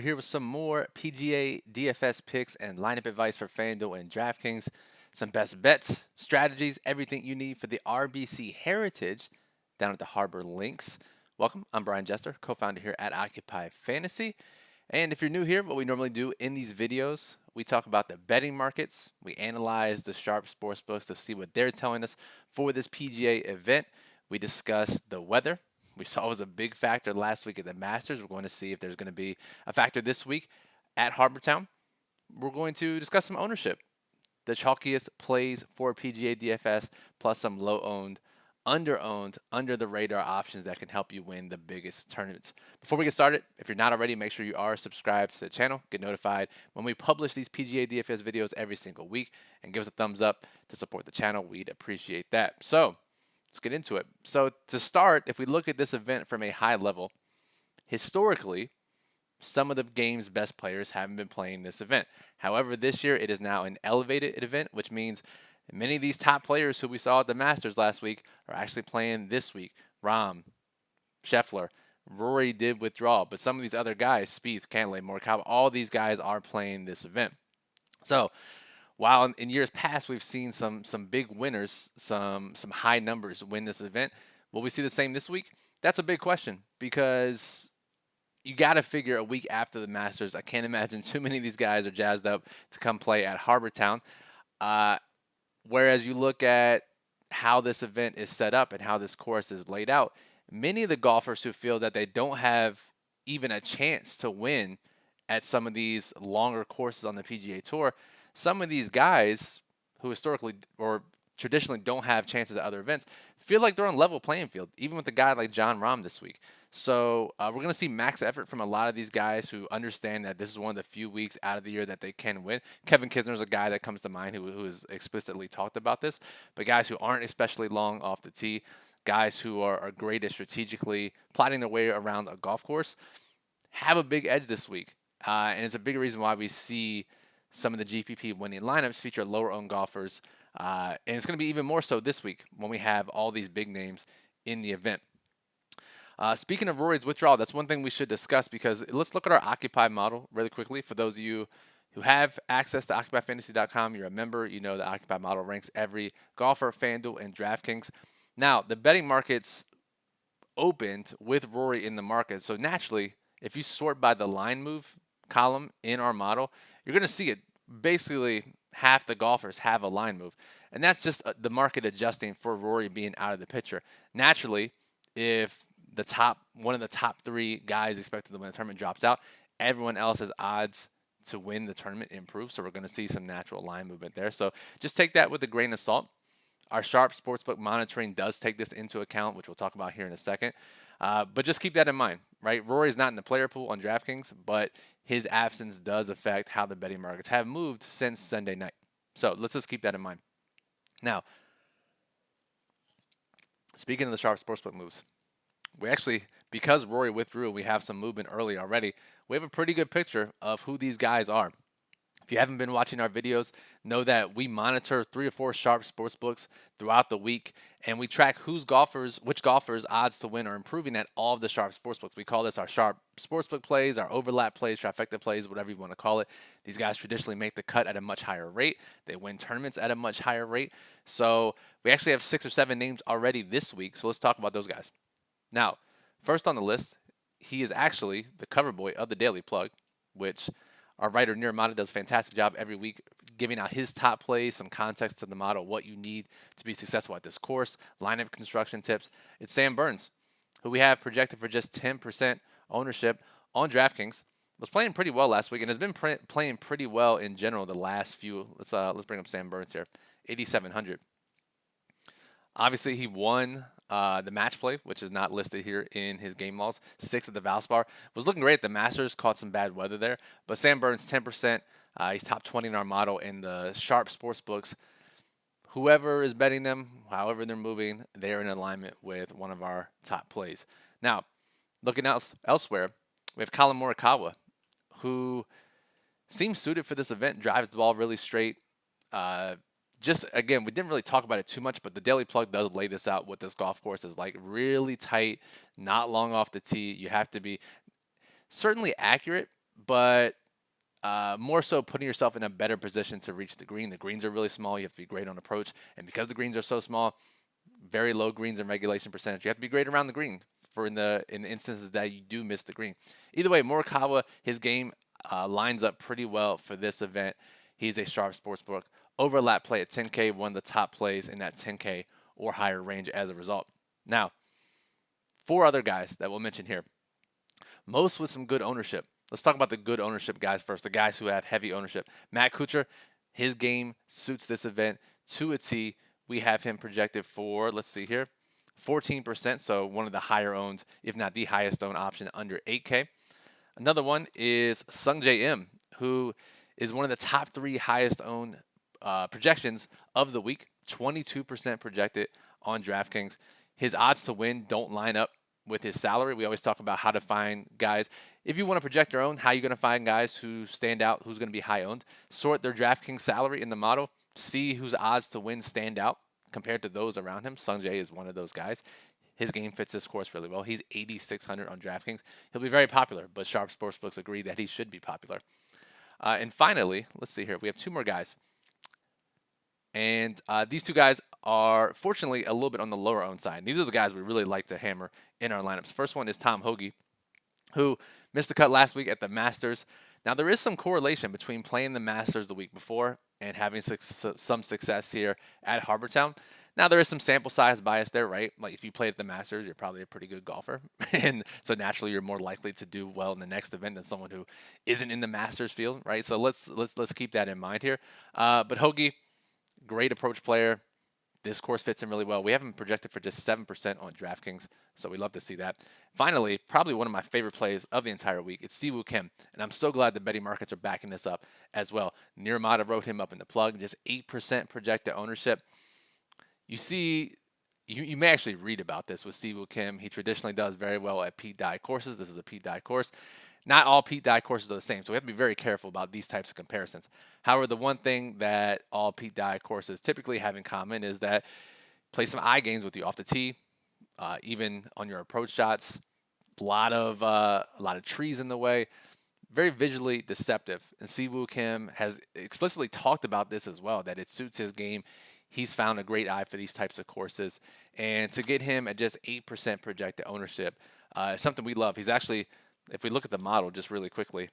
are here with some more PGA DFS picks and lineup advice for FanDuel and DraftKings. Some best bets, strategies, everything you need for the RBC Heritage down at the Harbor Links. Welcome, I'm Brian Jester, co-founder here at Occupy Fantasy. And if you're new here, what we normally do in these videos, we talk about the betting markets. We analyze the sharp sports books to see what they're telling us for this PGA event. We discuss the weather. We saw it was a big factor last week at the Masters. We're going to see if there's going to be a factor this week at Harbortown. We're going to discuss some ownership, the chalkiest plays for PGA DFS, plus some low-owned, under-owned, under-the-radar options that can help you win the biggest tournaments. Before we get started, if you're not already, make sure you are subscribed to the channel. Get notified when we publish these PGA DFS videos every single week, and give us a thumbs up to support the channel. We'd appreciate that. So let's get into it. So to start, if we look at this event from a high level, historically, some of the game's best players haven't been playing this event. However, this year it is now an elevated event, which means many of these top players who we saw at the Masters last week are actually playing this week. Rahm, Scheffler, Rory did withdraw, but some of these other guys, Spieth, Cantlay, Morikawa, all these guys are playing this event. So while in years past we've seen some big winners, some high numbers win this event, will we see the same this week? That's a big question, because you got to figure a week after the Masters, I can't imagine too many of these guys are jazzed up to come play at Harbortown. Whereas you look at how this event is set up and how this course is laid out, many of the golfers who feel that they don't have even a chance to win at some of these longer courses on the PGA Tour, some of these guys who historically or traditionally don't have chances at other events feel like they're on level playing field, even with a guy like Jon Rahm this week. So we're going to see max effort from a lot of these guys who understand that this is one of the few weeks out of the year that they can win. Kevin Kisner is a guy that comes to mind who has explicitly talked about this. But guys who aren't especially long off the tee, guys who are great at strategically plotting their way around a golf course, have a big edge this week. And it's a big reason why we see some of the GPP winning lineups feature lower-owned golfers. And it's going to be even more so this week when we have all these big names in the event. Speaking of Rory's withdrawal, that's one thing we should discuss, because let's look at our Occupy model really quickly. For those of you who have access to OccupyFantasy.com, you're a member, you know the Occupy model ranks every golfer, FanDuel, and DraftKings. Now, the betting markets opened with Rory in the market, so naturally, if you sort by the line move column in our model, you're going to see it. Basically, half the golfers have a line move, and that's just the market adjusting for Rory being out of the picture. Naturally, if one of the top three guys expected to win the tournament drops out, everyone else's odds to win the tournament improve. So we're going to see some natural line movement there. So just take that with a grain of salt. Our sharp sportsbook monitoring does take this into account, which we'll talk about here in a second. But just keep that in mind, right? Rory's not in the player pool on DraftKings, but his absence does affect how the betting markets have moved since Sunday night. So let's just keep that in mind. Now, speaking of the sharp sportsbook moves, we actually, because Rory withdrew, we have some movement early already. We have a pretty good picture of who these guys are. If you haven't been watching our videos, know that we monitor 3 or 4 sharp sports books throughout the week, and we track which golfers' odds to win are improving at all of the sharp sports books. We call this our sharp sportsbook plays, our overlap plays, trifecta plays, whatever you want to call it. These guys traditionally make the cut at a much higher rate. They win tournaments at a much higher rate. So we actually have 6 or 7 names already this week, so let's talk about those guys. Now, first on the list, he is actually the cover boy of the Daily Plug, which our writer Nir Mata does a fantastic job every week giving out his top plays, some context to the model, what you need to be successful at this course, lineup construction tips. It's Sam Burns, who we have projected for just 10% ownership on DraftKings. Was playing pretty well last week and has been playing pretty well in general the last few. Let's bring up Sam Burns here, 8,700. Obviously, he won the match play, which is not listed here in his game logs. 6th at the Valspar. Was looking great at the Masters, caught some bad weather there. But Sam Burns, 10%. He's top 20 in our model in the sharp sports books. Whoever is betting them, however they're moving, they're in alignment with one of our top plays. Now, looking elsewhere, we have Colin Morikawa, who seems suited for this event, drives the ball really straight. Just, again, we didn't really talk about it too much, but the Daily Plug does lay this out, what this golf course is like. Really tight, not long off the tee. You have to be certainly accurate, but more so putting yourself in a better position to reach the green. The greens are really small. You have to be great on approach. And because the greens are so small, very low greens and regulation percentage, you have to be great around the green for in the instances that you do miss the green. Either way, Morikawa, his game lines up pretty well for this event. He's a sharp sportsbook. Overlap play at 10K, one of the top plays in that 10K or higher range as a result. Now, 4 other guys that we'll mention here, most with some good ownership. Let's talk about the good ownership guys first, the guys who have heavy ownership. Matt Kuchar, his game suits this event to a T. We have him projected for, let's see here, 14%, so one of the higher owned, if not the highest owned option under 8K. Another one is Sungjae Im, who is one of the top 3 highest owned projections of the week, 22% projected on DraftKings. His odds to win don't line up with his salary. We always talk about how to find guys. If you want to project your own, how are you going to find guys who stand out, who's going to be high owned? Sort their DraftKings salary in the model, see whose odds to win stand out compared to those around him. Sungjae is one of those guys. His game fits this course really well. He's 8,600 on DraftKings. He'll be very popular, but sharp sportsbooks agree that he should be popular. And finally, let's see here. We have 2 more guys. And these 2 guys are, fortunately, a little bit on the lower owned side. These are the guys we really like to hammer in our lineups. First one is Tom Hoge, who missed the cut last week at the Masters. Now, there is some correlation between playing the Masters the week before and having some success here at Harbor Town. Now, there is some sample size bias there, right? Like, if you played at the Masters, you're probably a pretty good golfer. And so, naturally, you're more likely to do well in the next event than someone who isn't in the Masters field, right? So, let's keep that in mind here. But Hoge, great approach player. This course fits him really well. We have him projected for just 7% on DraftKings, so we love to see that. Finally, probably one of my favorite plays of the entire week, it's Siwoo Kim, and I'm so glad the betting markets are backing this up as well. Nirmata wrote him up in the plug, just 8% projected ownership. You see, you may actually read about this with Siwoo Kim. He traditionally does very well at Pete Dye courses. This is a Pete Dye course. Not all Pete Dye courses are the same, so we have to be very careful about these types of comparisons. However, the one thing that all Pete Dye courses typically have in common is that play some eye games with you off the tee, even on your approach shots. A lot of trees in the way, very visually deceptive. And Siwoo Kim has explicitly talked about this as well, that it suits his game. He's found a great eye for these types of courses, and to get him at just 8% projected ownership is something we love. He's actually, if we look at the model just really quickly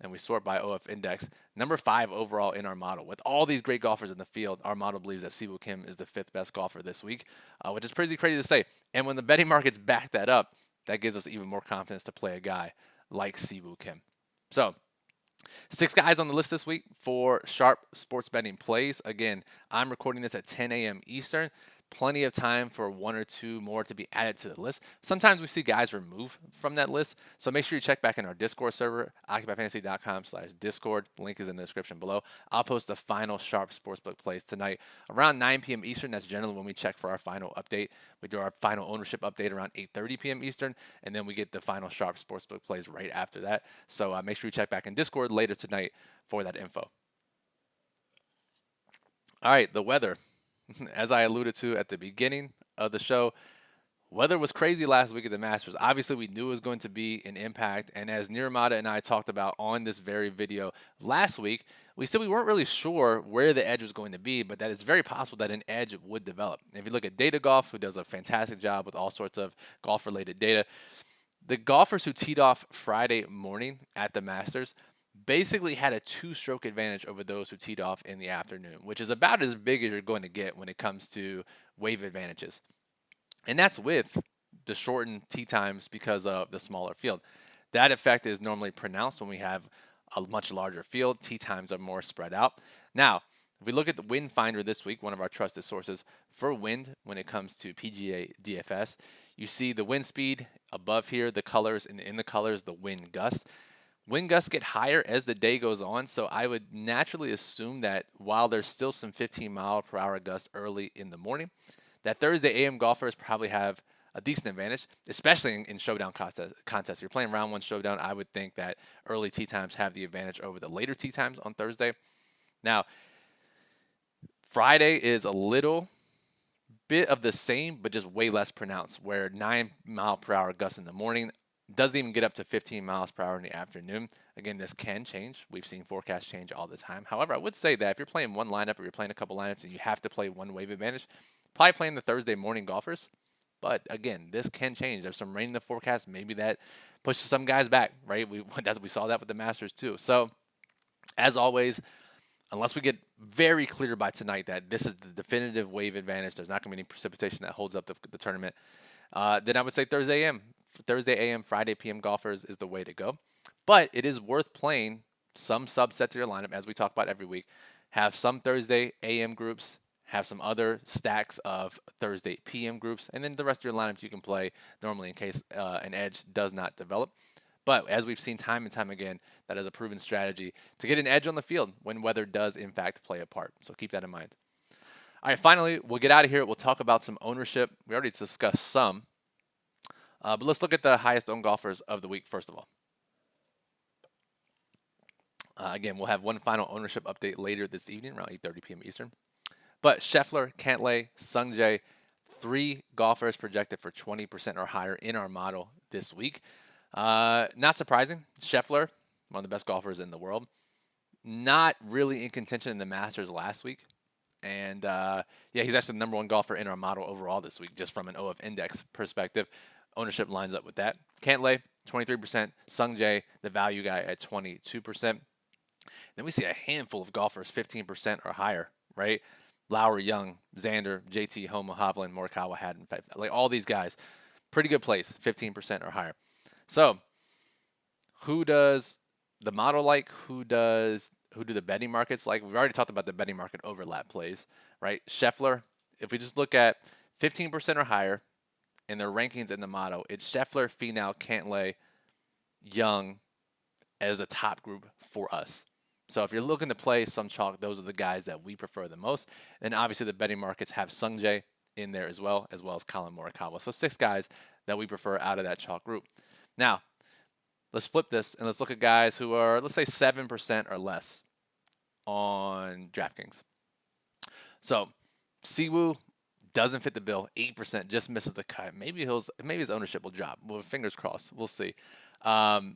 and we sort by OF index, number 5 overall in our model. With all these great golfers in the field, our model believes that Siwoo Kim is the 5th best golfer this week, which is pretty crazy to say. And when the betting markets back that up, that gives us even more confidence to play a guy like Siwoo Kim. So, 6 guys on the list this week for sharp sports betting plays. Again, I'm recording this at 10 a.m. Eastern. Plenty of time for 1 or 2 more to be added to the list. Sometimes we see guys remove from that list, so make sure you check back in our Discord server, occupyfantasy.com/discord. Link is in the description below. I'll post the final sharp sportsbook plays tonight around 9 p.m. Eastern. That's generally when we check for our final update. We do our final ownership update around 8:30 p.m. Eastern, and then we get the final sharp sportsbook plays right after that. So make sure you check back in Discord later tonight for that info. All right, the weather. As I alluded to at the beginning of the show, weather was crazy last week at the Masters. Obviously, we knew it was going to be an impact. And as Nirmata and I talked about on this very video last week, we said we weren't really sure where the edge was going to be, but that it's very possible that an edge would develop. And if you look at Data Golf, who does a fantastic job with all sorts of golf-related data, the golfers who teed off Friday morning at the Masters basically had a 2-stroke advantage over those who teed off in the afternoon, which is about as big as you're going to get when it comes to wave advantages. And that's with the shortened tee times because of the smaller field. That effect is normally pronounced when we have a much larger field. Tee times are more spread out. Now, if we look at the Wind Finder this week, one of our trusted sources for wind when it comes to PGA DFS, you see the wind speed above here, the colors, and in the colors, the wind gust. Wind gusts get higher as the day goes on, so I would naturally assume that while there's still some 15-mile-per-hour gusts early in the morning, that Thursday AM golfers probably have a decent advantage, especially in showdown contests. If you're playing round 1 showdown, I would think that early tee times have the advantage over the later tee times on Thursday. Now, Friday is a little bit of the same, but just way less pronounced, where 9-mile-per-hour gusts in the morning, Doesn't even get up to 15 miles per hour in the afternoon. Again, this can change. We've seen forecasts change all the time. However, I would say that if you're playing one lineup or you're playing a couple lineups and you have to play one wave advantage, probably playing the Thursday morning golfers. But again, this can change. There's some rain in the forecast. Maybe that pushes some guys back, right? We saw that with the Masters too. So as always, unless we get very clear by tonight that this is the definitive wave advantage, there's not going to be any precipitation that holds up the tournament, then I would say Thursday AM. Thursday AM, Friday PM golfers is the way to go. But it is worth playing some subset to your lineup, as we talk about every week. Have some Thursday AM groups, have some other stacks of Thursday PM groups, and then the rest of your lineups you can play normally in case an edge does not develop. But as we've seen time and time again, that is a proven strategy to get an edge on the field when weather does in fact play a part. So keep that in mind. All right, finally, we'll get out of here. We'll talk about some ownership. We already discussed some, but let's look at the highest owned golfers of the week first of all. Again, we'll have one final ownership update later this evening around 8:30 p.m. Eastern. But Scheffler, Cantlay, Sungjae, 3 golfers projected for 20% or higher in our model this week. Not surprising. Scheffler, one of the best golfers in the world, not really in contention in the Masters last week. And yeah, he's actually the number 1 golfer in our model overall this week, just from an OF index perspective. Ownership lines up with that. Cantlay, 23%. Sungjae, the value guy, at 22%. Then we see a handful of golfers, 15% or higher, right? Lowry, Young, Xander, JT, Homo, Hovland, Morikawa, Haddon, like all these guys, pretty good place, 15% or higher. So, who does the model like? Who do the betting markets like? We've already talked about the betting market overlap plays, right? Scheffler, if we just look at 15% or higher in their rankings in the model, it's Scheffler, Finau, Cantlay, Young as a top group for us. So if you're looking to play some chalk, those are the guys that we prefer the most. And obviously the betting markets have Sungjae in there as well as Colin Morikawa. So 6 guys that we prefer out of that chalk group. Now, let's flip this and let's look at guys who are, let's say, 7% or less on DraftKings. So Siwoo doesn't fit the bill, 8%, just misses the cut. Maybe his ownership will drop. Well, fingers crossed. We'll see. Hoagie,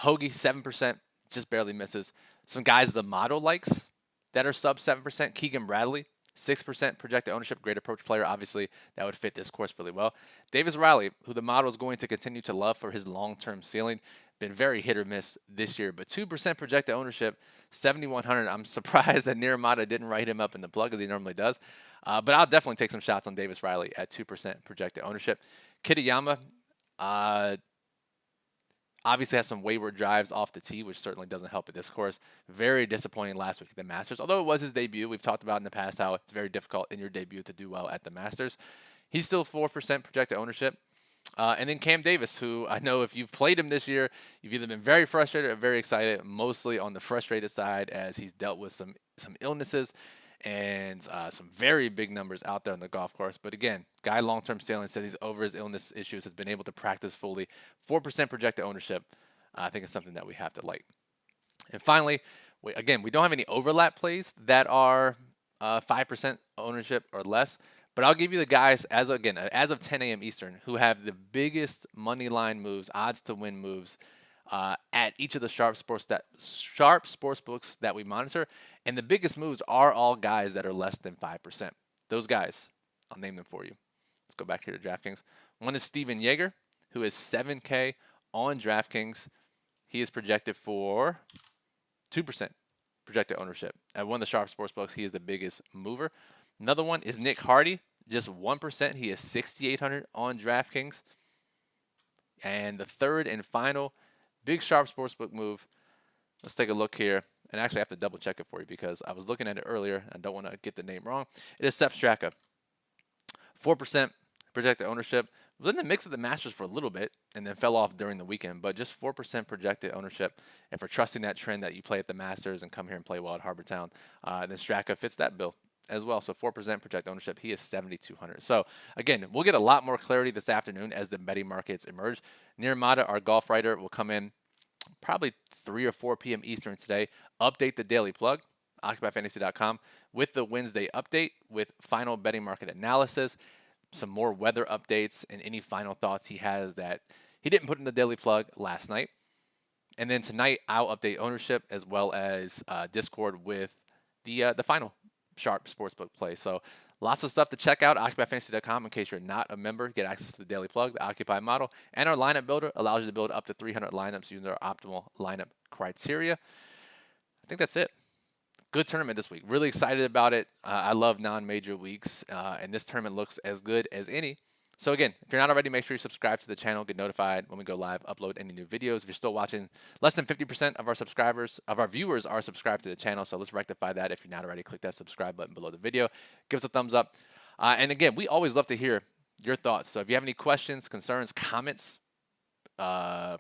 7%, just barely misses. Some guys the model likes that are sub 7%. Keegan Bradley, 6% projected ownership, great approach player. Obviously, that would fit this course really well. Davis Riley, who the model is going to continue to love for his long-term ceiling, been very hit or miss this year, but 2% projected ownership, 7,100. I'm surprised that Niramata didn't write him up in the plug as he normally does. But I'll definitely take some shots on Davis Riley at 2% projected ownership. Kitayama, obviously has some wayward drives off the tee, which certainly doesn't help at this course. Very disappointing last week at the Masters. Although it was his debut, we've talked about in the past how it's very difficult in your debut to do well at the Masters. He's still 4% projected ownership. And then Cam Davis, who I know if you've played him this year, you've either been very frustrated or very excited, mostly on the frustrated side as he's dealt with some illnesses and some very big numbers out there on the golf course. But again, guy long-term sailing said he's over his illness issues, has been able to practice fully. 4% projected ownership. I think it's something that we have to like. And finally, we don't have any overlap plays that are 5% ownership or less. But I'll give you the guys as of 10 a.m. Eastern who have the biggest money line moves, odds to win moves at each of the sharp sports books that we monitor, and the biggest moves are all guys that are less than 5%. Those guys, I'll name them for you. Let's go back here to DraftKings. One is Steven Yeager, who is 7K on DraftKings. He is projected for 2% projected ownership. At one of the sharp sports books, he is the biggest mover. Another one is Nick Hardy, just 1%. He is 6,800 on DraftKings. And the third and final big sharp sportsbook move. Let's take a look here. And actually, I have to double check it for you because I was looking at it earlier. I don't want to get the name wrong. It is Sepp Straka. 4% projected ownership. Was in the mix of the Masters for a little bit and then fell off during the weekend, but just 4% projected ownership. And for trusting that trend that you play at the Masters and come here and play well at Harbour Town, then Straka fits that bill as well. So 4% projected ownership. He is 7,200. So again, we'll get a lot more clarity this afternoon as the betting markets emerge. Niramata, our golf writer, will come in probably 3 or 4 p.m. Eastern today, update the daily plug, occupyfantasy.com, with the Wednesday update with final betting market analysis, some more weather updates, and any final thoughts he has that He didn't put in the daily plug last night. And then tonight, I'll update ownership as well as Discord with the final Sharp Sportsbook play. So lots of stuff to check out. OccupyFantasy.com in case you're not a member. Get access to the daily plug, the Occupy model, and our lineup builder allows you to build up to 300 lineups using our optimal lineup criteria. I think that's it. Good tournament this week. Really excited about it. I love non-major weeks, and this tournament looks as good as any. So again, if you're not already, make sure you subscribe to the channel, get notified when we go live, upload any new videos. If you're still watching, less than 50% of our viewers are subscribed to the channel. So let's rectify that. If you're not already, click that subscribe button below the video. Give us a thumbs up. And again, we always love to hear your thoughts. So if you have any questions, concerns, comments,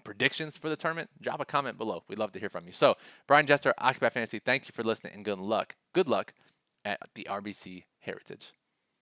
predictions for the tournament, drop a comment below. We'd love to hear from you. So Brian Jester, Occupy Fantasy, thank you for listening and good luck. Good luck at the RBC Heritage.